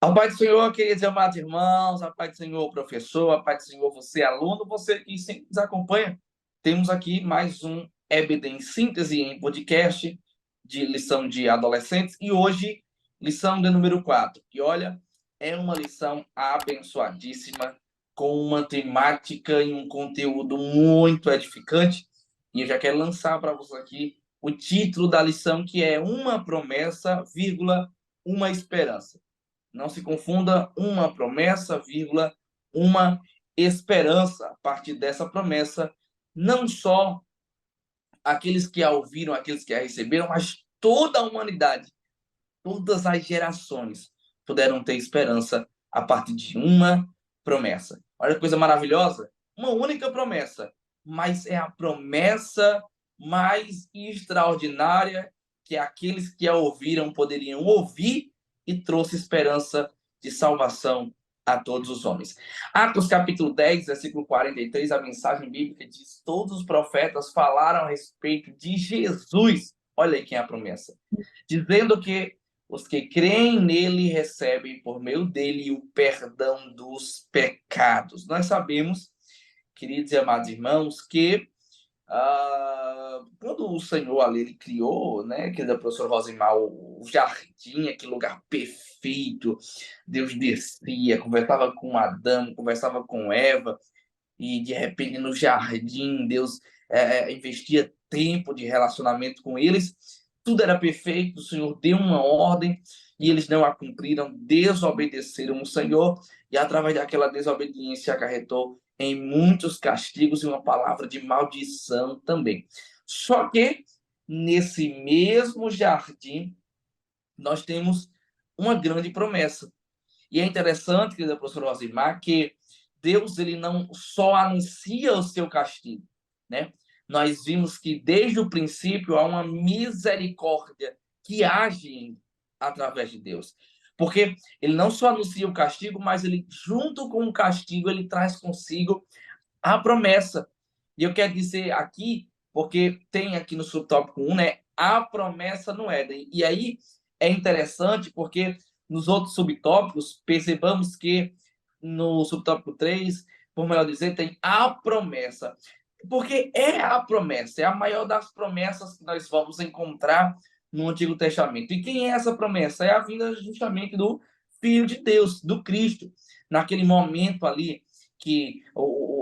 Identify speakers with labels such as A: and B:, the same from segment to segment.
A: A paz do Senhor, queridos e amados irmãos, a paz do Senhor, professor, a paz do Senhor, você, aluno, você que sempre nos acompanha. Temos aqui mais um EBD em síntese em podcast de lição de adolescentes e hoje, lição de número 4. E olha, é uma lição abençoadíssima, com uma temática e um conteúdo muito edificante. E eu já quero lançar para você aqui o título da lição, que é Uma Promessa, vírgula, uma Esperança. Não se confunda uma promessa, vírgula, uma esperança. A partir dessa promessa, não só aqueles que a ouviram, aqueles que a receberam, mas toda a humanidade, todas as gerações puderam ter esperança a partir de uma promessa. Olha que coisa maravilhosa! Uma única promessa, mas é a promessa mais extraordinária que aqueles que a ouviram poderiam ouvir e trouxe esperança de salvação a todos os homens. Atos capítulo 10, versículo 43, a mensagem bíblica diz: todos os profetas falaram a respeito de Jesus. Olha aí quem é a promessa. Dizendo que os que creem nele recebem por meio dele o perdão dos pecados. Nós sabemos, queridos e amados irmãos, que quando o Senhor ali ele criou, né, querida professora Rosimar, o jardim, aquele lugar perfeito, Deus descia, conversava com Adão, conversava com Eva, e de repente no jardim Deus investia tempo de relacionamento com eles, tudo era perfeito, o Senhor deu uma ordem e eles não a cumpriram, desobedeceram o Senhor e através daquela desobediência acarretou em muitos castigos e uma palavra de maldição também. Só que nesse mesmo jardim nós temos uma grande promessa. E é interessante, querida professora Rosimar, que Deus ele não só anuncia o seu castigo, né? Nós vimos que desde o princípio há uma misericórdia que age através de Deus. Porque ele não só anuncia o castigo, mas ele, junto com o castigo, ele traz consigo a promessa. E eu quero dizer aqui, porque tem aqui no subtópico 1, né? A promessa no Éden. E aí é interessante porque nos outros subtópicos, percebamos que no subtópico 3, por melhor dizer, tem a promessa. Porque é a promessa, é a maior das promessas que nós vamos encontrar no Antigo Testamento. E quem é essa promessa? É a vinda justamente do Filho de Deus, do Cristo. Naquele momento ali que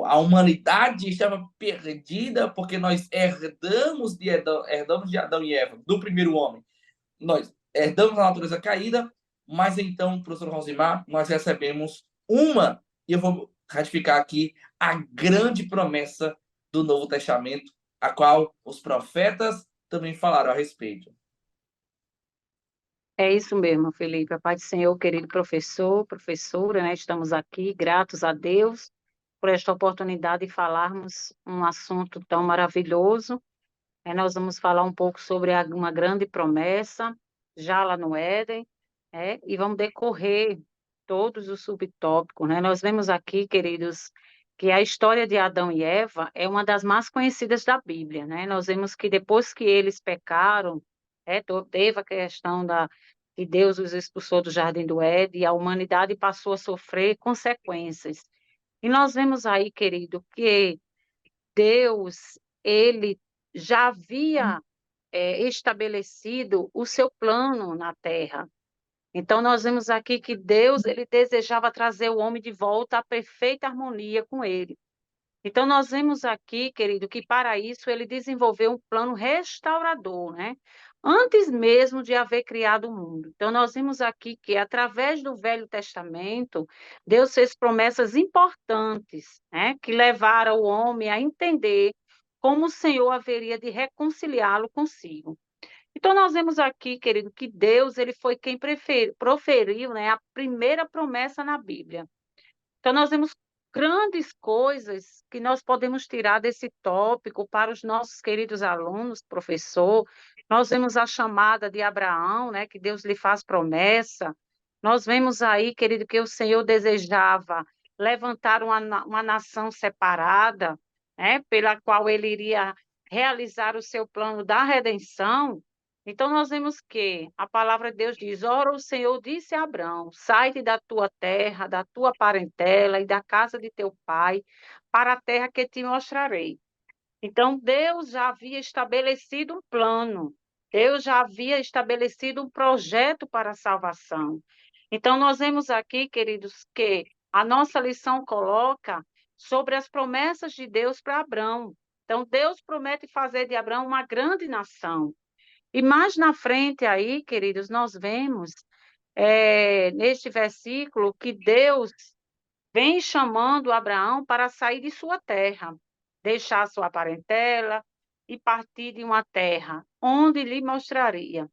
A: a humanidade estava perdida porque nós herdamos de Adão e Eva, do primeiro homem. Nós herdamos a natureza caída, mas então, professor Rosimar, nós recebemos e eu vou ratificar aqui, a grande promessa do Novo Testamento, a qual os profetas também falaram a respeito.
B: É isso mesmo, Felipe. A paz do Senhor, querido professor, professora, né? Estamos aqui, gratos a Deus por esta oportunidade de falarmos um assunto tão maravilhoso. Nós vamos falar um pouco sobre uma grande promessa, já lá no Éden, e vamos decorrer todos os subtópicos, né? Nós vemos aqui, queridos, que a história de Adão e Eva é uma das mais conhecidas da Bíblia, né? Nós vemos que depois que eles pecaram, teve a questão que Deus os expulsou do Jardim do Éden e a humanidade passou a sofrer consequências. E nós vemos aí, querido, que Deus, ele já havia estabelecido o seu plano na Terra. Então, nós vemos aqui que Deus, ele desejava trazer o homem de volta à perfeita harmonia com ele. Então, nós vemos aqui, querido, que para isso ele desenvolveu um plano restaurador, né? Antes mesmo de haver criado o mundo. Então, nós vimos aqui que, através do Velho Testamento, Deus fez promessas importantes, né? Que levaram o homem a entender como o Senhor haveria de reconciliá-lo consigo. Então, nós vemos aqui, querido, que Deus ele foi quem proferiu, né, a primeira promessa na Bíblia. Então, nós vemos grandes coisas que nós podemos tirar desse tópico para os nossos queridos alunos, professor. Nós vemos a chamada de Abraão, né, que Deus lhe faz promessa. Nós vemos aí, querido, que o Senhor desejava levantar uma nação separada, né, pela qual ele iria realizar o seu plano da redenção. Então, nós vemos que a palavra de Deus diz: ora, o Senhor disse a Abraão: sai-te da tua terra, da tua parentela e da casa de teu pai, para a terra que te mostrarei. Então, Deus já havia estabelecido um plano, Deus já havia estabelecido um projeto para a salvação. Então, nós vemos aqui, queridos, que a nossa lição coloca sobre as promessas de Deus para Abraão. Então, Deus promete fazer de Abraão uma grande nação. E mais na frente aí, queridos, nós vemos neste versículo que Deus vem chamando Abraão para sair de sua terra, deixar sua parentela e partir de uma terra onde lhe mostraria.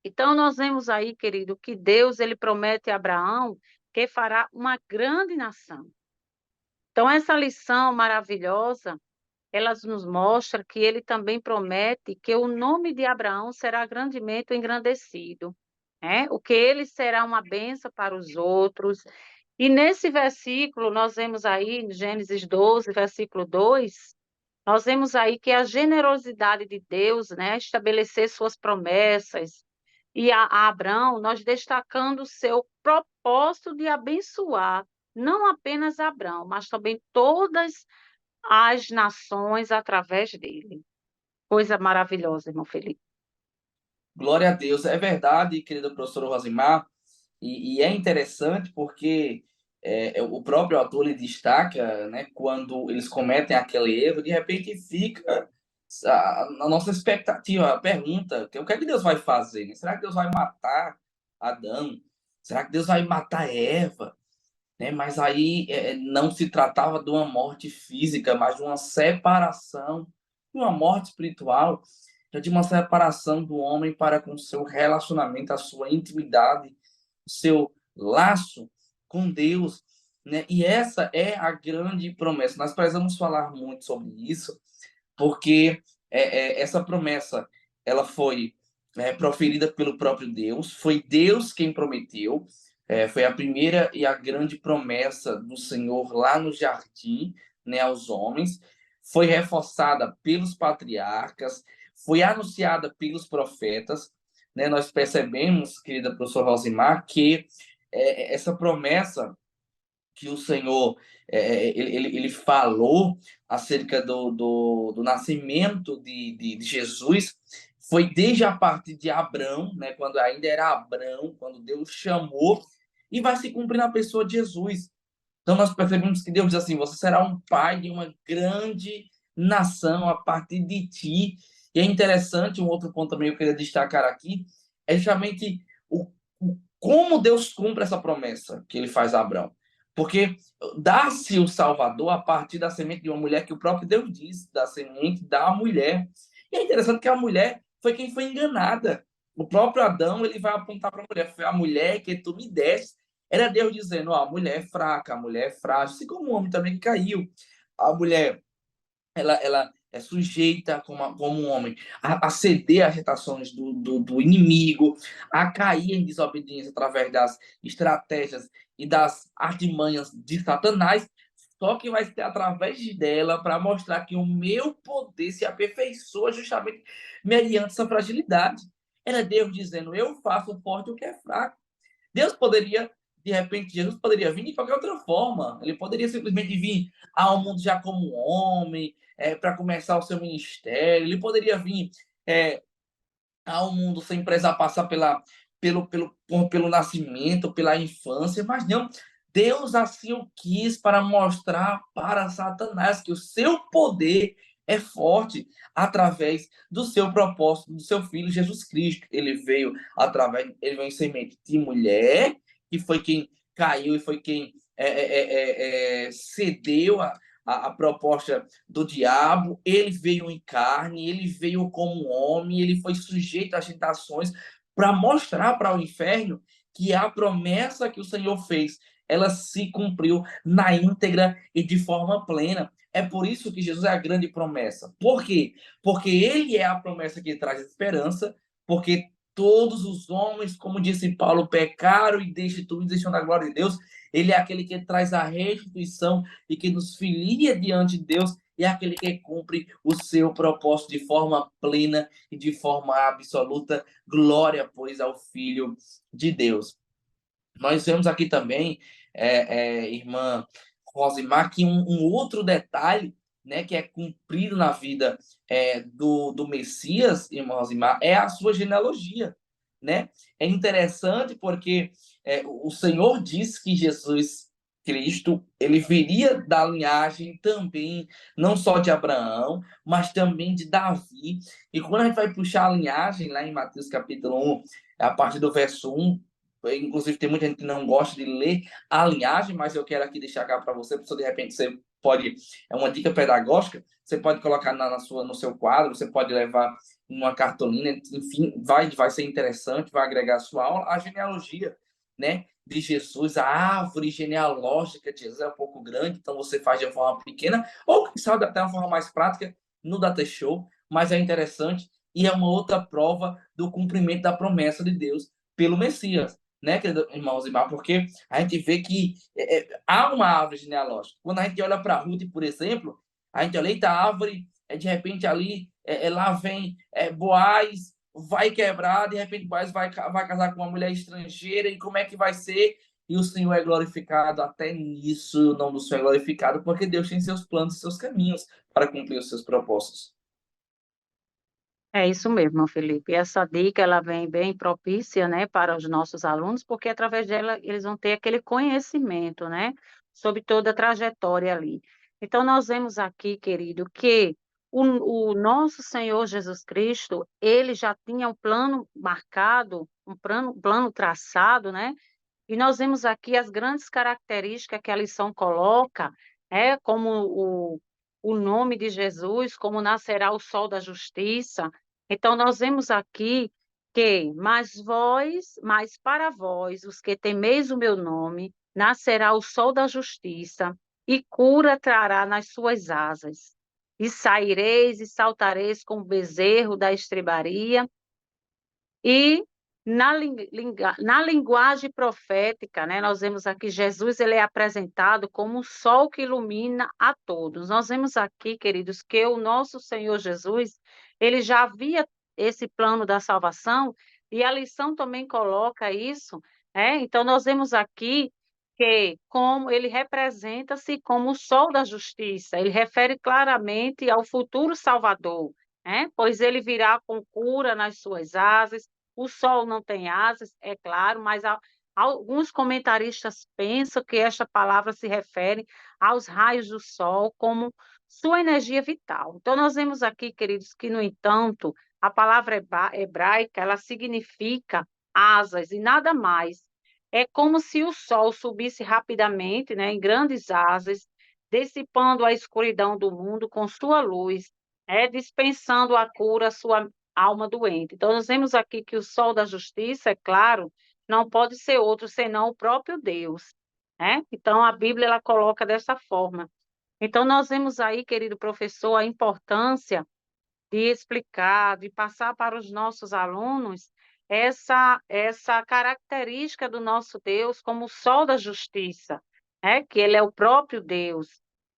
B: Então, nós vemos aí, querido, que Deus ele promete a Abraão que fará uma grande nação. Então, essa lição maravilhosa, ela nos mostra que ele também promete que o nome de Abraão será grandemente engrandecido, né? O que ele será uma bênção para os outros. E nesse versículo, nós vemos aí, em Gênesis 12, versículo 2, nós vemos aí que a generosidade de Deus, né, estabelecer suas promessas, e a Abraão, nós destacando o seu propósito de abençoar, não apenas Abraão, mas também todas as nações através dele. Coisa maravilhosa, irmão Felipe.
A: Glória a Deus. É verdade, querida professora Rosimar, e é interessante porque o próprio autor ele destaca, né, quando eles cometem aquele erro, de repente fica a nossa expectativa, a pergunta, o que é que Deus vai fazer? Né? Será que Deus vai matar Adão? Será que Deus vai matar Eva? Né? Mas aí não se tratava de uma morte física, mas de uma separação, de uma morte espiritual, de uma separação do homem para com o seu relacionamento, a sua intimidade, o seu laço com Deus. Né? E essa é a grande promessa. Nós precisamos falar muito sobre isso, porque essa promessa ela foi proferida pelo próprio Deus, foi Deus quem prometeu, foi a primeira e a grande promessa do Senhor lá no jardim, né, aos homens, foi reforçada pelos patriarcas, foi anunciada pelos profetas, né? Nós percebemos, querida professora Rosimar, que essa promessa que o Senhor ele falou acerca do nascimento de Jesus foi desde a parte de Abraão, né, quando ainda era Abraão, quando Deus chamou, e vai se cumprir na pessoa de Jesus. Então nós percebemos que Deus diz assim: você será um pai de uma grande nação a partir de ti. E é interessante, um outro ponto também que eu queria destacar aqui, é justamente como Deus cumpre essa promessa que ele faz a Abraão. Porque dá-se o Salvador a partir da semente de uma mulher que o próprio Deus diz, da semente da mulher. E é interessante que a mulher foi quem foi enganada. O próprio Adão ele vai apontar para a mulher: foi a mulher que tu me deste. Era Deus dizendo: ó, a mulher é fraca, a mulher é frágil, assim como o homem também que caiu. A mulher ela é sujeita, como um homem, a ceder às tentações do inimigo, a cair em desobediência através das estratégias e das artimanhas de Satanás, só que vai ser através dela para mostrar que o meu poder se aperfeiçoa justamente mediante essa fragilidade. Era Deus dizendo: eu faço forte o que é fraco. Deus poderia, de repente, Jesus poderia vir de qualquer outra forma. Ele poderia simplesmente vir ao mundo já como um homem, para começar o seu ministério. Ele poderia vir ao mundo sem precisar passar pelo nascimento, pela infância, mas não. Deus assim o quis para mostrar para Satanás que o seu poder é forte através do seu propósito, do seu filho Jesus Cristo. Ele veio em semente de mulher, que foi quem caiu e foi quem cedeu a proposta do diabo. Ele veio em carne, ele veio como homem, ele foi sujeito às tentações para mostrar para o inferno que a promessa que o Senhor fez, ela se cumpriu na íntegra e de forma plena. É por isso que Jesus é a grande promessa. Por quê? Porque ele é a promessa que traz esperança, porque todos os homens, como disse Paulo, pecaram e destituídos estão da glória de Deus, Ele é aquele que traz a restituição e que nos filia diante de Deus, e é aquele que cumpre o seu propósito de forma plena e de forma absoluta. Glória, pois, ao Filho de Deus. Nós vemos aqui também, irmã Rosimar, que um outro detalhe, né, que é cumprido na vida do Messias, irmã Rosimar, é a sua genealogia. Né? É interessante porque o Senhor disse que Jesus Cristo ele viria da linhagem também, não só de Abraão, mas também de Davi. E quando a gente vai puxar a linhagem, lá em Mateus capítulo 1, a partir do verso 1, inclusive tem muita gente que não gosta de ler a linhagem, mas eu quero aqui deixar cá para você, porque de repente você pode, é uma dica pedagógica, você pode colocar no seu quadro, você pode levar uma cartolina, enfim, vai ser interessante, vai agregar a sua aula, a genealogia, né, de Jesus, a árvore genealógica de Jesus é um pouco grande, então você faz de uma forma pequena, ou quem sabe até uma forma mais prática no Data Show, mas é interessante e é uma outra prova do cumprimento da promessa de Deus pelo Messias, né, querido irmão Zimar, porque a gente vê que há uma árvore genealógica. Quando a gente olha para Ruth, por exemplo, a gente olha, eita, a árvore, de repente ali, lá vem Boaz, vai quebrar, de repente Boaz vai casar com uma mulher estrangeira, e como é que vai ser? E o Senhor é glorificado, até nisso o nome do Senhor é glorificado, porque Deus tem seus planos, seus caminhos para cumprir os seus propósitos.
B: É isso mesmo, Felipe. Essa dica ela vem bem propícia, né, para os nossos alunos, porque através dela eles vão ter aquele conhecimento, né, sobre toda a trajetória ali. Então nós vemos aqui, querido, que o nosso Senhor Jesus Cristo, ele já tinha um plano marcado, um plano traçado, né? E nós vemos aqui as grandes características que a lição coloca, como o nome de Jesus, como nascerá o sol da justiça. Então, nós vemos aqui que, mas para vós, os que temeis o meu nome, nascerá o sol da justiça, e cura trará nas suas asas. E saireis e saltareis como bezerro da estrebaria, e na linguagem profética, né, nós vemos aqui Jesus ele é apresentado como um sol que ilumina a todos. Nós vemos aqui, queridos, que o nosso Senhor Jesus, ele já havia esse plano da salvação, e a lição também coloca isso, então nós vemos aqui que como ele representa-se como o sol da justiça, ele refere claramente ao futuro Salvador, pois ele virá com cura nas suas asas. O sol não tem asas, é claro, mas alguns comentaristas pensam que esta palavra se refere aos raios do sol como sua energia vital. Então, nós vemos aqui, queridos, que, no entanto, a palavra hebraica, ela significa asas e nada mais. É como se o sol subisse rapidamente, né, em grandes asas, dissipando a escuridão do mundo com sua luz, dispensando a cura à sua alma doente. Então, nós vemos aqui que o sol da justiça, é claro, não pode ser outro senão o próprio Deus, né? Então, a Bíblia ela coloca dessa forma. Então, nós vemos aí, querido professor, a importância de explicar, de passar para os nossos alunos essa característica do nosso Deus como o sol da justiça, que ele é o próprio Deus.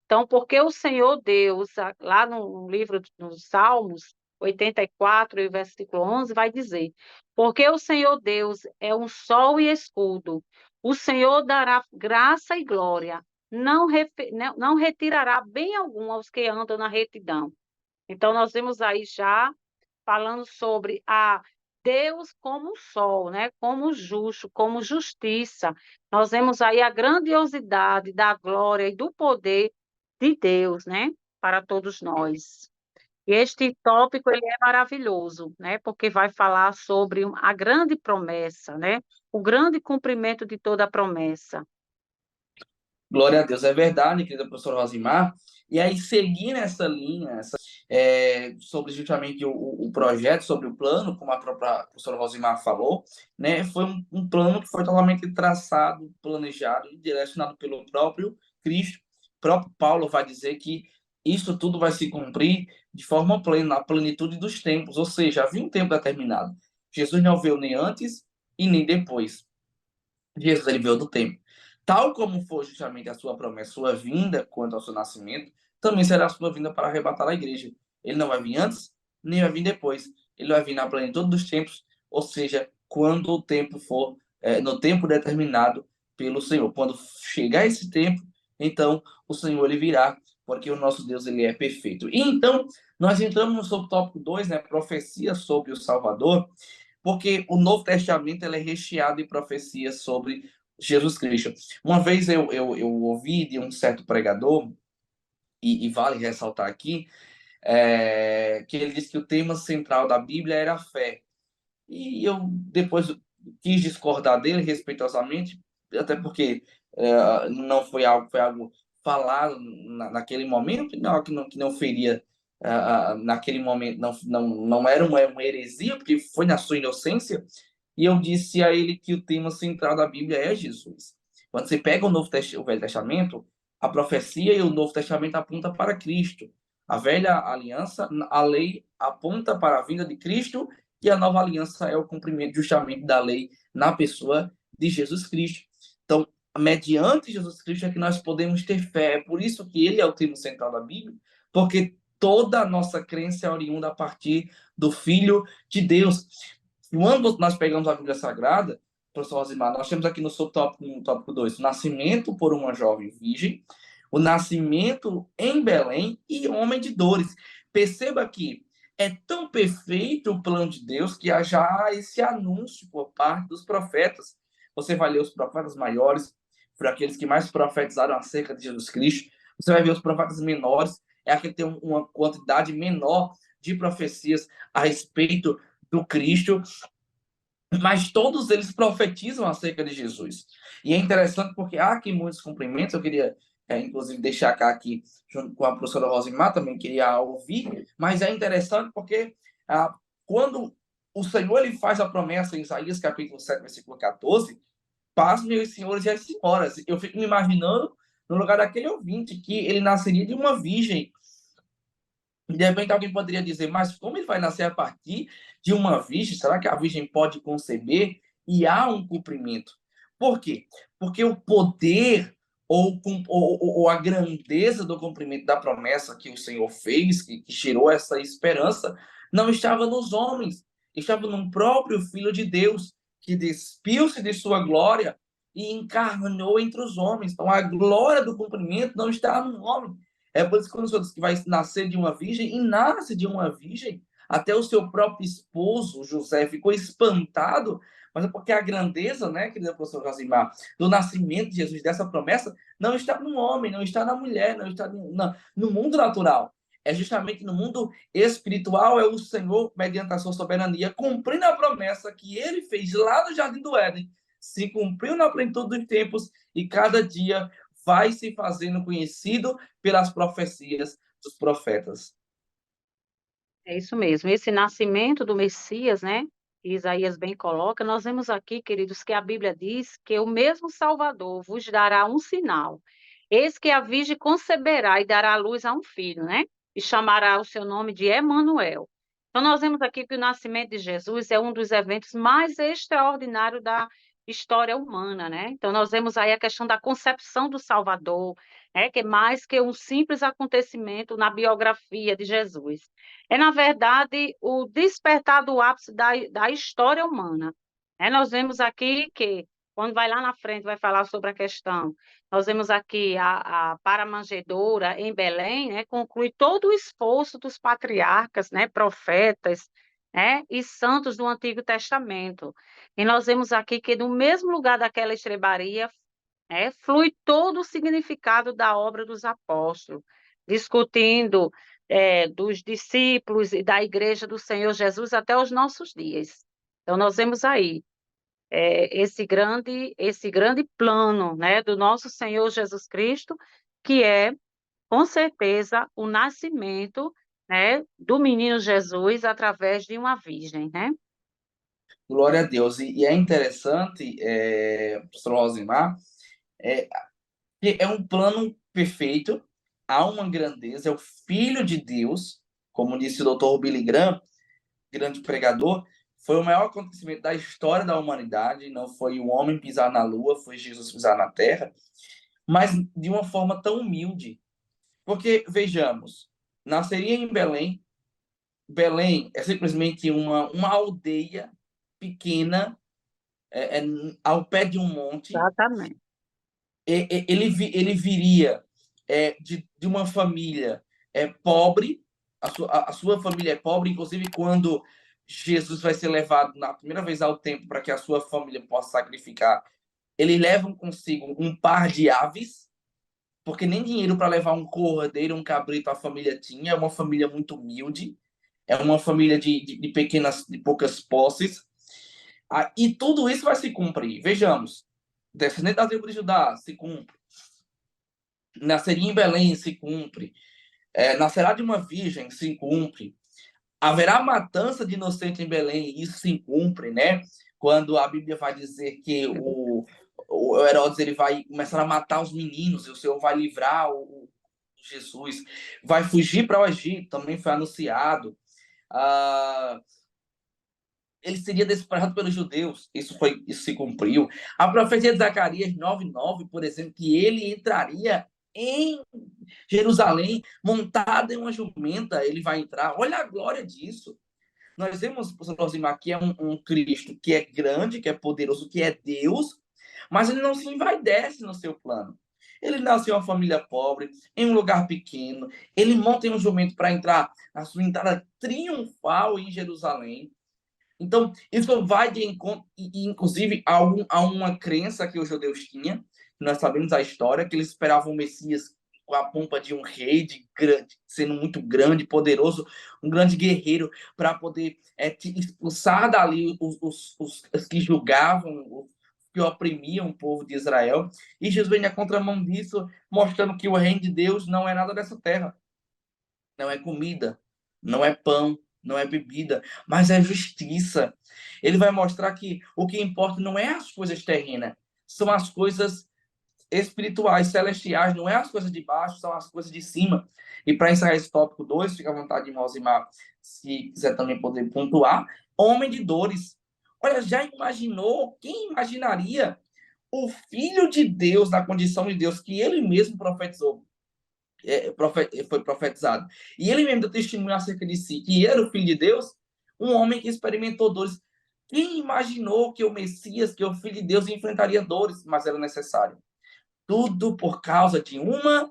B: Então, porque o Senhor Deus, lá no livro dos Salmos 84, e versículo 11, vai dizer: porque o Senhor Deus é um sol e escudo, o Senhor dará graça e glória, não retirará bem algum aos que andam na retidão. Então, nós vemos aí já falando sobre a Deus como sol, né? Como justo, como justiça. Nós vemos aí a grandiosidade da glória e do poder de Deus, né? Para todos nós. E este tópico ele é maravilhoso, né? Porque vai falar sobre a grande promessa, né? O grande cumprimento de toda a promessa.
A: Glória a Deus, é verdade, querida professora Rosimar. E aí, seguindo essa linha, sobre justamente o projeto, sobre o plano, como a própria professora Rosimar falou, né, foi um plano que foi totalmente traçado, planejado e direcionado pelo próprio Cristo. O próprio Paulo vai dizer que isso tudo vai se cumprir de forma plena, na plenitude dos tempos, ou seja, havia um tempo determinado. Jesus não veio nem antes e nem depois. Jesus ele veio do tempo. Tal como foi justamente a sua promessa, sua vinda quanto ao seu nascimento, também será a sua vinda para arrebatar a igreja. Ele não vai vir antes, nem vai vir depois. Ele vai vir na plenitude dos tempos, ou seja, quando o tempo for, no tempo determinado pelo Senhor. Quando chegar esse tempo, então o Senhor ele virá, porque o nosso Deus ele é perfeito. E então, nós entramos no subtópico 2, né, profecia sobre o Salvador, porque o Novo Testamento ele é recheado de profecias sobre Jesus Cristo. Uma vez eu ouvi de um certo pregador, e vale ressaltar aqui, que ele disse que o tema central da Bíblia era a fé. E eu depois quis discordar dele respeitosamente, até porque não foi algo falado naquele momento, não, que não feria naquele momento, não era uma heresia, porque foi na sua inocência, e eu disse a ele que o tema central da Bíblia é Jesus. Quando você pega o Velho Testamento, a profecia e o Novo Testamento apontam para Cristo. A velha aliança, a lei aponta para a vinda de Cristo, e a nova aliança é o cumprimento justamente da lei na pessoa de Jesus Cristo. Então, mediante Jesus Cristo é que nós podemos ter fé. É por isso que ele é o tema central da Bíblia, porque toda a nossa crença é oriunda a partir do Filho de Deus. Quando nós pegamos a Bíblia Sagrada, professor Rosimar, nós temos aqui no subtópico, no tópico 2, o nascimento por uma jovem virgem, o nascimento em Belém e homem de dores. Perceba que é tão perfeito o plano de Deus que há já esse anúncio por parte dos profetas. Você vai ler os profetas maiores, por aqueles que mais profetizaram acerca de Jesus Cristo. Você vai ver os profetas menores, é aquele que tem uma quantidade menor de profecias a respeito do Cristo, mas todos eles profetizam acerca de Jesus. E é interessante porque há aqui muitos cumprimentos, eu queria, inclusive, deixar cá aqui, junto com a professora Rosimar, também queria ouvir, mas é interessante porque quando o Senhor ele faz a promessa em Isaías capítulo 7, versículo 14, paz, meus senhores e as senhoras. Eu fico me imaginando no lugar daquele ouvinte que ele nasceria de uma virgem. De repente alguém poderia dizer, mas como ele vai nascer a partir de uma virgem? Será que a virgem pode conceber? E há um cumprimento. Por quê? Porque o poder ou a grandeza do cumprimento da promessa que o Senhor fez, que gerou essa esperança, não estava nos homens, estava no próprio Filho de Deus, que despiu-se de sua glória e encarnou entre os homens. Então a glória do cumprimento não está no homem. É por isso que quando o Senhor diz que vai nascer de uma virgem, e nasce de uma virgem, até o seu próprio esposo, José, ficou espantado, mas é porque a grandeza, né, querida professora Josimar, do nascimento de Jesus, dessa promessa, não está no homem, não está na mulher, não está no mundo natural. É justamente no mundo espiritual, é o Senhor, mediante a sua soberania, cumprindo a promessa que ele fez lá no Jardim do Éden, se cumpriu na plenitude dos tempos, e cada dia vai se fazendo conhecido pelas profecias dos profetas.
B: É isso mesmo. Esse nascimento do Messias, né, que Isaías bem coloca, nós vemos aqui, queridos, que a Bíblia diz que o mesmo Salvador vos dará um sinal. Eis que a Virgem conceberá e dará à luz a um filho, né? E chamará o seu nome de Emanuel. Então, nós vemos aqui que o nascimento de Jesus é um dos eventos mais extraordinários da história humana, né? Então, nós vemos aí a questão da concepção do Salvador, que é mais que um simples acontecimento na biografia de Jesus. É, na verdade, o despertar do ápice da história humana. Nós vemos aqui que, quando vai lá na frente, vai falar sobre a questão, nós vemos aqui a para-manjedoura em Belém, né, conclui todo o esforço dos patriarcas, né, profetas, e santos do Antigo Testamento. E nós vemos aqui que, no mesmo lugar daquela estrebaria, flui todo o significado da obra dos apóstolos, discutindo dos discípulos e da igreja do Senhor Jesus até os nossos dias. Então, nós vemos aí esse grande plano, né, do nosso Senhor Jesus Cristo, que é, com certeza, o nascimento, né, do menino Jesus através de uma virgem, né?
A: Glória a Deus. E é interessante, professor Rosimar, é, que é um plano perfeito, há uma grandeza, é o Filho de Deus, como disse o doutor Billy Graham, grande pregador, foi o maior acontecimento da história da humanidade, não foi o homem pisar na lua, foi Jesus pisar na terra, mas de uma forma tão humilde. Porque, vejamos, nasceria em Belém. Belém é simplesmente uma aldeia pequena, ao pé de um monte.
B: Exatamente.
A: Ele viria de uma família pobre, a sua família é pobre, inclusive quando Jesus vai ser levado na primeira vez ao templo para que a sua família possa sacrificar, eles levam consigo um par de aves, porque nem dinheiro para levar um cordeiro, um cabrito a família tinha, é uma família muito humilde, é uma família de pequenas, de poucas posses, e tudo isso vai se cumprir. Vejamos, descendente da tribo de Judá se cumpre, nasceria em Belém se cumpre, nascerá de uma virgem se cumpre, haverá matança de inocente em Belém, isso se cumpre, né? Quando a Bíblia vai dizer que o Herodes ele vai começar a matar os meninos e o Senhor vai livrar o Jesus, vai fugir para o Egito, também foi anunciado. Ah, ele seria desprezado pelos judeus, isso se cumpriu. A profecia de Zacarias 9:9, por exemplo, que ele entraria em Jerusalém montado em uma jumenta, ele vai entrar. Olha a glória disso. Nós vemos, professor Rosimar, que é um Cristo que é grande, que é poderoso, que é Deus, mas ele não se envaidece no seu plano. Ele nasce em uma família pobre, em um lugar pequeno, ele monta em um jumento para entrar na sua entrada triunfal em Jerusalém. Então, isso vai de encontro, inclusive, a uma crença que os judeus tinham, nós sabemos a história, que eles esperavam o Messias com a pompa de um rei, sendo muito grande, poderoso, um grande guerreiro, para poder expulsar dali os que julgavam, os que oprimiam o povo de Israel. E Jesus vem na contramão disso, mostrando que o reino de Deus não é nada dessa terra. Não é comida, não é pão, não é bebida, mas é justiça. Ele vai mostrar que o que importa não é as coisas terrenas, são as coisas espirituais, celestiais, não é as coisas de baixo, são as coisas de cima. E para encerrar esse tópico 2, fica à vontade de Rosimar, se quiser também poder pontuar, homem de dores. Olha, já imaginou, quem imaginaria o Filho de Deus, na condição de Deus, que ele mesmo profetizou, foi profetizado. E ele mesmo deu testemunho acerca de si, que era o Filho de Deus, um homem que experimentou dores. Quem imaginou que o Messias, que o Filho de Deus, enfrentaria dores, mas era necessário? Tudo por causa de uma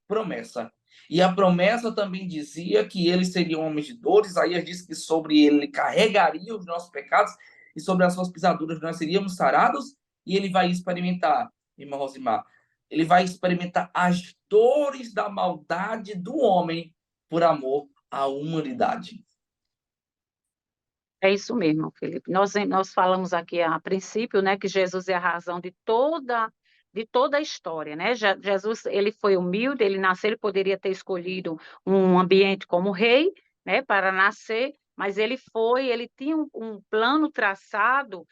A: promessa. E a promessa também dizia que ele seria um homem de dores. Aí diz que sobre ele carregaria os nossos pecados e sobre as suas pisaduras nós seríamos sarados. E ele vai experimentar, irmã Rosimar, ele vai experimentar as dores da maldade do homem por amor à humanidade.
B: É isso mesmo, Felipe. Nós falamos aqui a princípio, né, que Jesus é a razão de toda a história, né? Jesus, ele foi humilde, ele nasceu, ele poderia ter escolhido um ambiente como rei, né, para nascer, mas ele tinha um plano traçado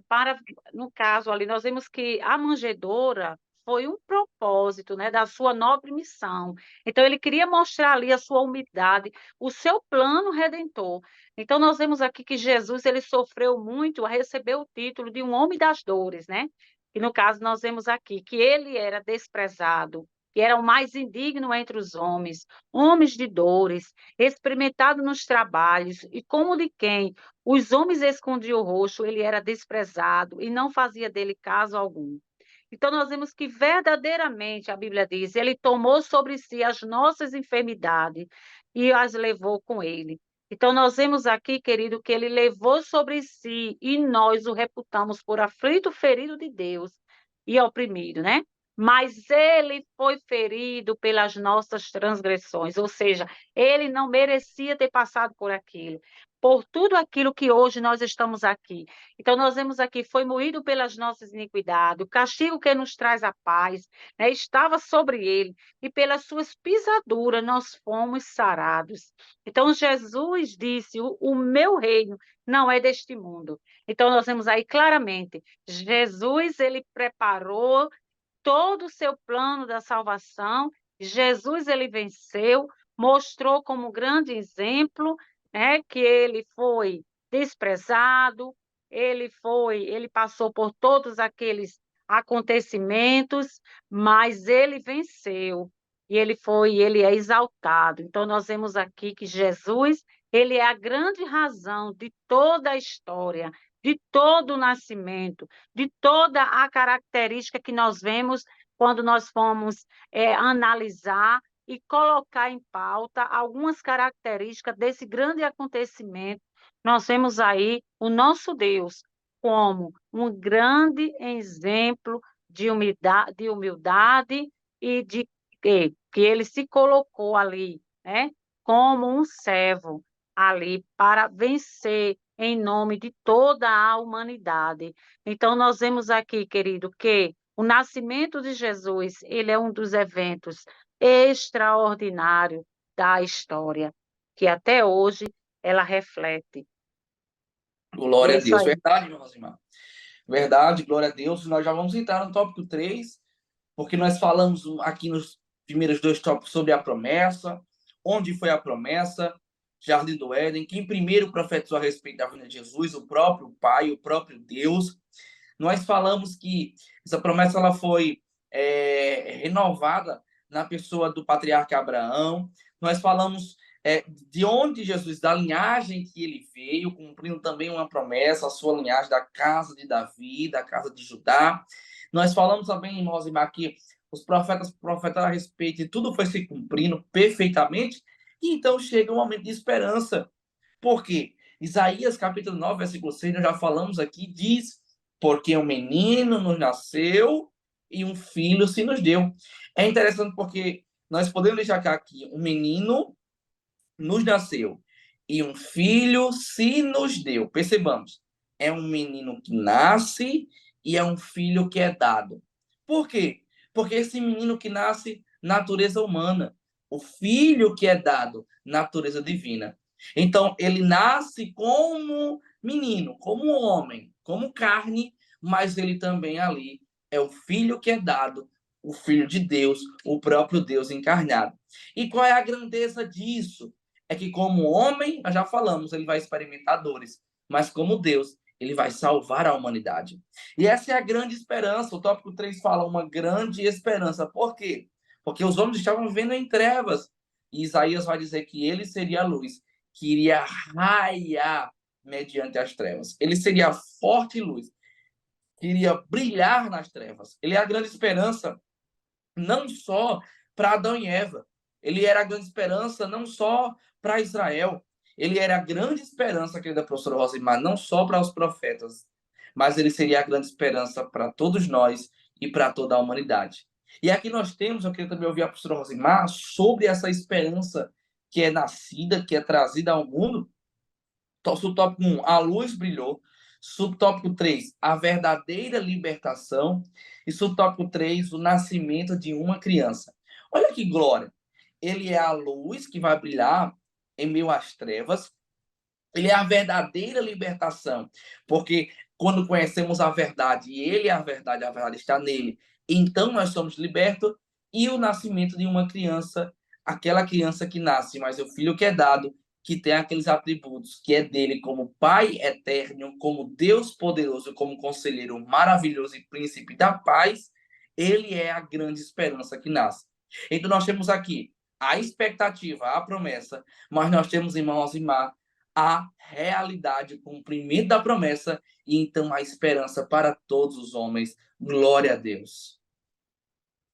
B: para, no caso ali, nós vemos que a manjedoura foi um propósito, né, da sua nobre missão. Então, ele queria mostrar ali a sua humildade, o seu plano redentor. Então, nós vemos aqui que Jesus ele sofreu muito a receber o título de um homem das dores, né? E no caso, nós vemos aqui que ele era desprezado, que era o mais indigno entre os homens de dores, experimentado nos trabalhos, e como de quem os homens escondiam o rosto, ele era desprezado e não fazia dele caso algum. Então, nós vemos que verdadeiramente, a Bíblia diz, ele tomou sobre si as nossas enfermidades e as levou com ele. Então, nós vemos aqui, querido, que ele levou sobre si e nós o reputamos por aflito, ferido de Deus e oprimido, né? Mas ele foi ferido pelas nossas transgressões, ou seja, ele não merecia ter passado por aquilo, por tudo aquilo que hoje nós estamos aqui. Então, nós vemos aqui, foi moído pelas nossas iniquidades, o castigo que nos traz a paz, né, estava sobre ele, e pelas suas pisaduras nós fomos sarados. Então, Jesus disse: o meu reino não é deste mundo. Então, nós vemos aí claramente, Jesus, ele preparou todo o seu plano da salvação, Jesus, ele venceu, mostrou como grande exemplo, né, que ele foi desprezado, ele passou por todos aqueles acontecimentos, mas ele venceu e ele é exaltado. Então nós vemos aqui que Jesus, ele é a grande razão de toda a história, de todo o nascimento, de toda a característica que nós vemos quando nós fomos analisar e colocar em pauta algumas características desse grande acontecimento. Nós vemos aí o nosso Deus como um grande exemplo de humildade e de que ele se colocou ali, né, como um servo ali para vencer em nome de toda a humanidade. Então, nós vemos aqui, querido, que o nascimento de Jesus, ele é um dos eventos extraordinários da história, que até hoje ela reflete. E
A: Glória
B: é
A: a
B: isso
A: Deus.
B: aí.
A: Verdade, meu Rosimar. Verdade, glória a Deus. Nós já vamos entrar no tópico 3, porque nós falamos aqui nos primeiros 2 tópicos sobre a promessa, onde foi a promessa, Jardim do Éden, quem primeiro profetizou a respeito da vinda de Jesus, o próprio Pai, o próprio Deus. Nós falamos que essa promessa ela foi renovada na pessoa do patriarca Abraão. Nós falamos de onde Jesus, da linhagem que ele veio, cumprindo também uma promessa, a sua linhagem da casa de Davi, da casa de Judá. Nós falamos também, irmãos, que os profetas profetaram a respeito e tudo foi se cumprindo perfeitamente. E então chega um momento de esperança. Por quê? Isaías capítulo 9, versículo 6, nós já falamos aqui, diz: porque um menino nos nasceu e um filho se nos deu. É interessante porque nós podemos deixar aqui: um menino nos nasceu e um filho se nos deu. Percebamos, é um menino que nasce e é um filho que é dado. Por quê? Porque esse menino que nasce, natureza humana. O filho que é dado, natureza divina. Então, ele nasce como menino, como homem, como carne, mas ele também ali é o filho que é dado, o filho de Deus, o próprio Deus encarnado. E qual é a grandeza disso? É que como homem, nós já falamos, ele vai experimentar dores, mas como Deus, ele vai salvar a humanidade. E essa é a grande esperança. O tópico 3 fala uma grande esperança. Por quê? Porque os homens estavam vivendo em trevas. E Isaías vai dizer que ele seria a luz, que iria raiar mediante as trevas. Ele seria a forte luz, que iria brilhar nas trevas. Ele é a grande esperança, não só para Adão e Eva. Ele era a grande esperança não só para Israel. Ele era a grande esperança, querida professora Rosimar, não só para os profetas, mas ele seria a grande esperança para todos nós e para toda a humanidade. E aqui nós temos, eu queria também ouvir a professora Rosimar sobre essa esperança que é nascida, que é trazida ao mundo. Subtópico 1, a luz brilhou. Subtópico 3, a verdadeira libertação. E subtópico 3, o nascimento de uma criança. Olha que glória! Ele é a luz que vai brilhar em meio às trevas. Ele é a verdadeira libertação, porque quando conhecemos a verdade, e ele é a verdade está nele, então nós somos libertos. E o nascimento de uma criança, aquela criança que nasce, mas o filho que é dado, que tem aqueles atributos, que é dele como Pai eterno, como Deus poderoso, como conselheiro maravilhoso e príncipe da paz, ele é a grande esperança que nasce. Então nós temos aqui a expectativa, a promessa, mas nós temos, irmãos e irmãs, a realidade, o cumprimento da promessa e então a esperança para todos os homens. Glória a Deus.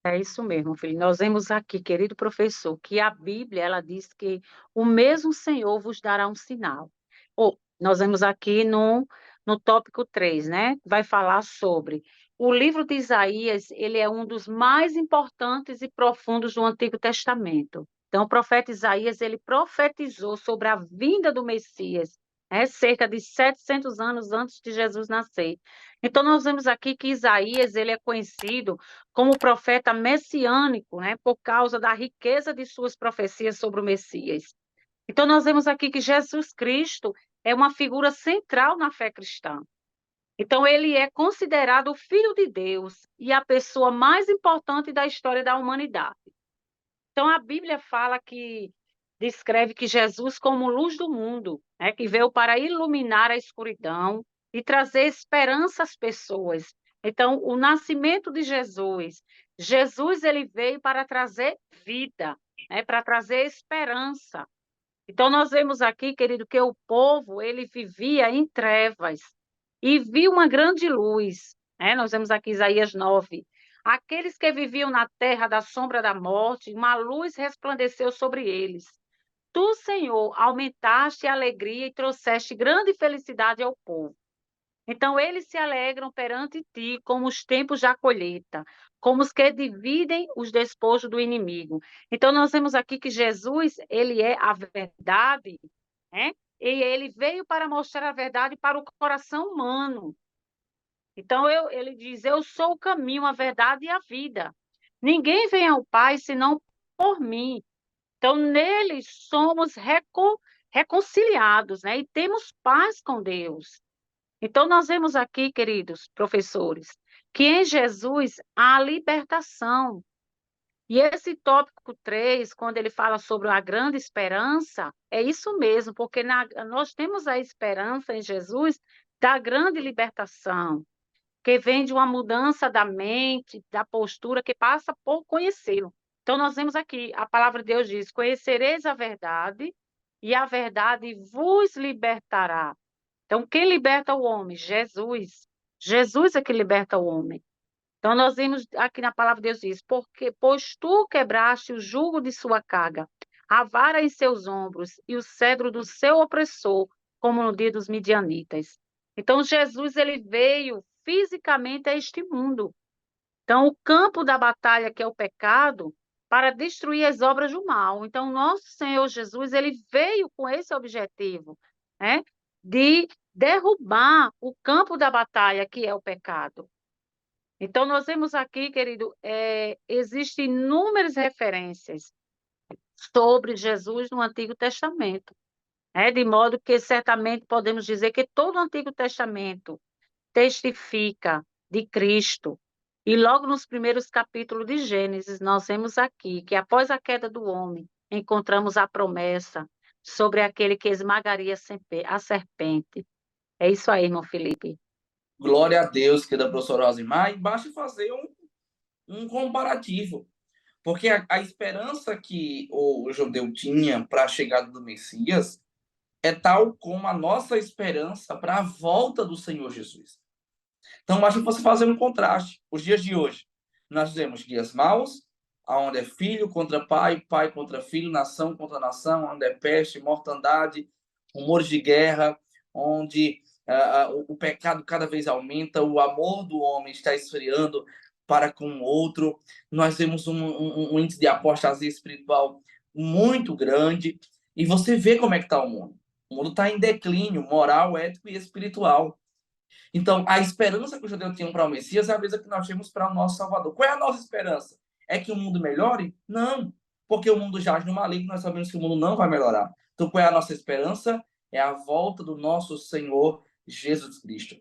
B: É isso mesmo, filho. Nós vemos aqui, querido professor, que a Bíblia, ela diz que o mesmo Senhor vos dará um sinal. Nós vemos aqui no tópico 3, né? Vai falar sobre o livro de Isaías, ele é um dos mais importantes e profundos do Antigo Testamento. Então, o profeta Isaías, ele profetizou sobre a vinda do Messias, né? Cerca de 700 anos antes de Jesus nascer. Então, nós vemos aqui que Isaías, ele é conhecido como profeta messiânico, né, por causa da riqueza de suas profecias sobre o Messias. Então, nós vemos aqui que Jesus Cristo é uma figura central na fé cristã. Então, ele é considerado o Filho de Deus e a pessoa mais importante da história da humanidade. Então, a Bíblia fala que descreve que Jesus como luz do mundo, que veio para iluminar a escuridão e trazer esperança às pessoas. Então, o nascimento de Jesus, Jesus ele veio para trazer vida, para trazer esperança. Então, nós vemos aqui, querido, que o povo, ele vivia em trevas e viu uma grande luz. Nós vemos aqui Isaías 9. Aqueles que viviam na terra da sombra da morte, uma luz resplandeceu sobre eles. Tu, Senhor, aumentaste a alegria e trouxeste grande felicidade ao povo. Então, eles se alegram perante ti, como os tempos da colheita, como os que dividem os despojos do inimigo. Então, nós vemos aqui que Jesus, ele é a verdade, né? E ele veio para mostrar a verdade para o coração humano. Então, ele diz: Eu sou o caminho, a verdade e a vida. Ninguém vem ao Pai senão por mim. Então, nele somos reconciliados, E temos paz com Deus. Então, nós vemos aqui, queridos professores, que em Jesus há libertação. E esse tópico 3, quando ele fala sobre a grande esperança, é isso mesmo, porque nós temos a esperança em Jesus da grande libertação, que vem de uma mudança da mente, da postura, que passa por conhecê-lo. Então, nós vemos aqui, a palavra de Deus diz: Conhecereis a verdade, e a verdade vos libertará. Então, quem liberta o homem? Jesus. Jesus é que liberta o homem. Então, nós vimos aqui na palavra de Deus diz: Pois tu quebraste o jugo de sua carga, a vara em seus ombros e o cedro do seu opressor, como no dia dos midianitas. Então, Jesus ele veio fisicamente a este mundo. Então, o campo da batalha, que é o pecado, para destruir as obras do mal. Então, nosso Senhor Jesus, ele veio com esse objetivo, né? De derrubar o campo da batalha, que é o pecado. Então, nós vemos aqui, querido, existem inúmeras referências sobre Jesus no Antigo Testamento, de modo que certamente podemos dizer que todo o Antigo Testamento testifica de Cristo. E logo nos primeiros capítulos de Gênesis, nós vemos aqui que após a queda do homem, encontramos a promessa sobre aquele que esmagaria a serpente. É isso aí, irmão Felipe.
A: Glória a Deus, que da professora Rosimar, e basta fazer um comparativo. Porque a esperança que o judeu tinha para a chegada do Messias é tal como a nossa esperança para a volta do Senhor Jesus. Então, acho que você fazer um contraste. Os dias de hoje, nós temos dias maus, onde é filho contra pai, pai contra filho, nação contra nação, onde é peste, mortandade, rumores de guerra, onde o pecado cada vez aumenta, o amor do homem está esfriando para com o outro. Nós temos um índice de apostasia espiritual muito grande. E você vê como é que está o mundo. O mundo está em declínio moral, ético e espiritual. Então, a esperança que os judeus tinham para o Messias é a mesma que nós temos para o nosso Salvador. Qual é a nossa esperança? É que o mundo melhore? Não, porque o mundo jaz no maligno, nós sabemos que o mundo não vai melhorar. Então, qual é a nossa esperança? É a volta do nosso Senhor Jesus Cristo.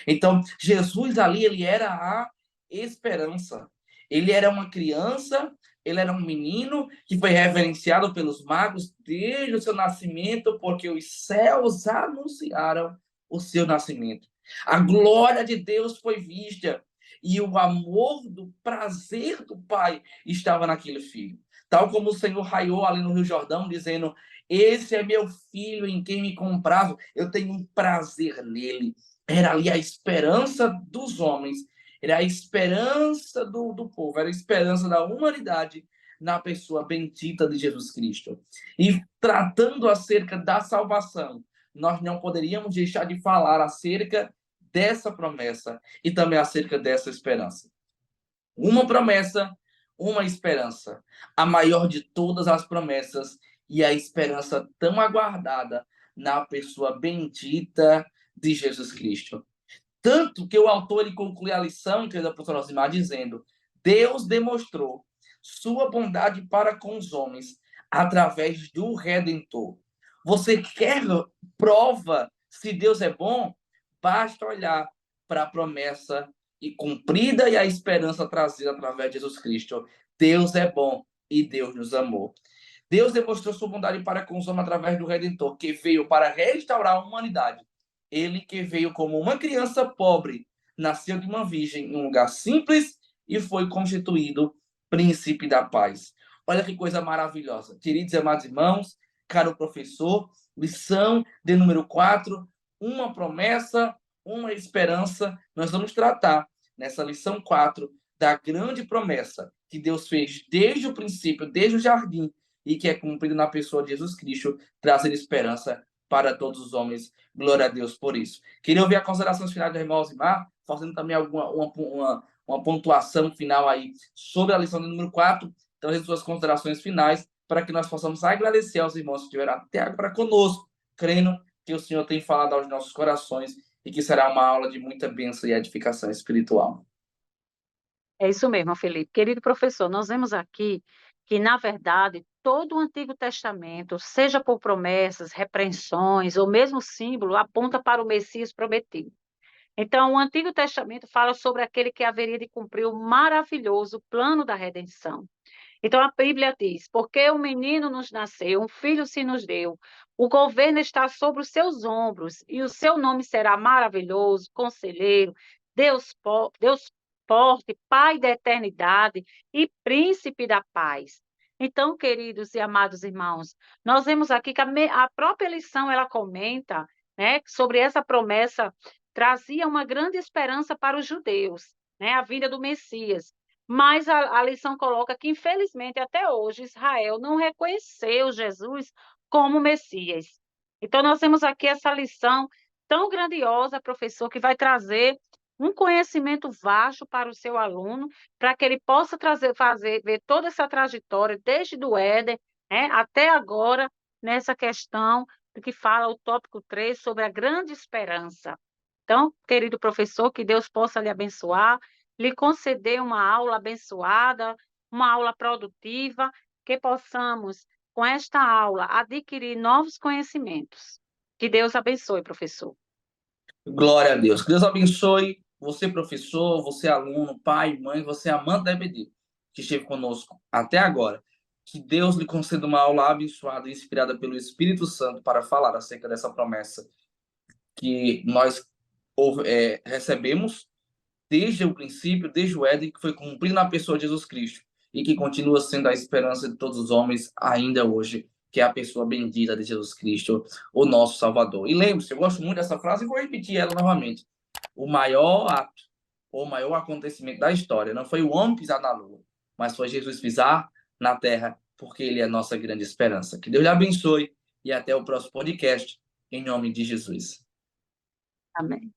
A: Então, Jesus ali, ele era a esperança. Ele era uma criança, ele era um menino que foi reverenciado pelos magos desde o seu nascimento, porque os céus anunciaram o seu nascimento. A glória de Deus foi vista e o amor do prazer do Pai estava naquele filho. Tal como o Senhor raiou ali no Rio Jordão, dizendo: Esse é meu filho em quem me comprazo, eu tenho um prazer nele. Era ali a esperança dos homens, era a esperança do povo, era a esperança da humanidade na pessoa bendita de Jesus Cristo. E tratando acerca da salvação, nós não poderíamos deixar de falar acerca dessa promessa e também acerca dessa esperança. Uma promessa, uma esperança. A maior de todas as promessas e a esperança tão aguardada na pessoa bendita de Jesus Cristo. Tanto que o autor ele conclui a lição, que é da professora Rosimar, dizendo: Deus demonstrou sua bondade para com os homens através do Redentor. Você quer prova se Deus é bom? Basta olhar para a promessa e cumprida e a esperança trazida através de Jesus Cristo. Deus é bom e Deus nos amou. Deus demonstrou sua bondade para com os homens através do Redentor, que veio para restaurar a humanidade. Ele que veio como uma criança pobre, nasceu de uma virgem em um lugar simples e foi constituído príncipe da paz. Olha que coisa maravilhosa. Queridos e amados irmãos, caro professor, lição de número 4, uma promessa, uma esperança. Nós vamos tratar nessa lição 4 da grande promessa que Deus fez desde o princípio, desde o jardim, e que é cumprido na pessoa de Jesus Cristo, trazendo esperança para todos os homens. Glória a Deus por isso. Queria ouvir as considerações finais do irmão Alzimar, fazendo também uma pontuação final aí sobre a lição de número 4, trazendo suas considerações finais, para que nós possamos agradecer aos irmãos que estiveram até agora conosco, crendo que o Senhor tem falado aos nossos corações e que será uma aula de muita bênção e edificação espiritual.
B: É isso mesmo, Felipe. Querido professor, nós vemos aqui que, na verdade, todo o Antigo Testamento, seja por promessas, repreensões ou mesmo símbolo, aponta para o Messias prometido. Então, o Antigo Testamento fala sobre aquele que haveria de cumprir o maravilhoso plano da redenção. Então, a Bíblia diz: porque um menino nos nasceu, um filho se nos deu, o governo está sobre os seus ombros, e o seu nome será maravilhoso, conselheiro, Deus forte, Pai da eternidade e príncipe da paz. Então, queridos e amados irmãos, nós vemos aqui que a própria lição ela comenta, né, sobre essa promessa trazia uma grande esperança para os judeus, né, a vinda do Messias. Mas a lição coloca que, infelizmente, até hoje, Israel não reconheceu Jesus como Messias. Então, nós temos aqui essa lição tão grandiosa, professor, que vai trazer um conhecimento vasto para o seu aluno, para que ele possa ver toda essa trajetória, desde do Éden, né, até agora, nessa questão do que fala o tópico 3 sobre a grande esperança. Então, querido professor, que Deus possa lhe abençoar, lhe conceder uma aula abençoada, uma aula produtiva, que possamos, com esta aula, adquirir novos conhecimentos. Que Deus abençoe, professor.
A: Glória a Deus. Que Deus abençoe você, professor, você, aluno, pai, mãe, você, amante da EBD, que esteve conosco até agora. Que Deus lhe conceda uma aula abençoada e inspirada pelo Espírito Santo para falar acerca dessa promessa que nós recebemos desde o princípio, desde o Éden, que foi cumprido na pessoa de Jesus Cristo e que continua sendo a esperança de todos os homens ainda hoje, que é a pessoa bendita de Jesus Cristo, o nosso Salvador. E lembre-se, eu gosto muito dessa frase e vou repetir ela novamente. O maior ato, ou o maior acontecimento da história não foi o homem pisar na lua, mas foi Jesus pisar na terra, porque ele é a nossa grande esperança. Que Deus lhe abençoe e até o próximo podcast, em nome de Jesus.
B: Amém.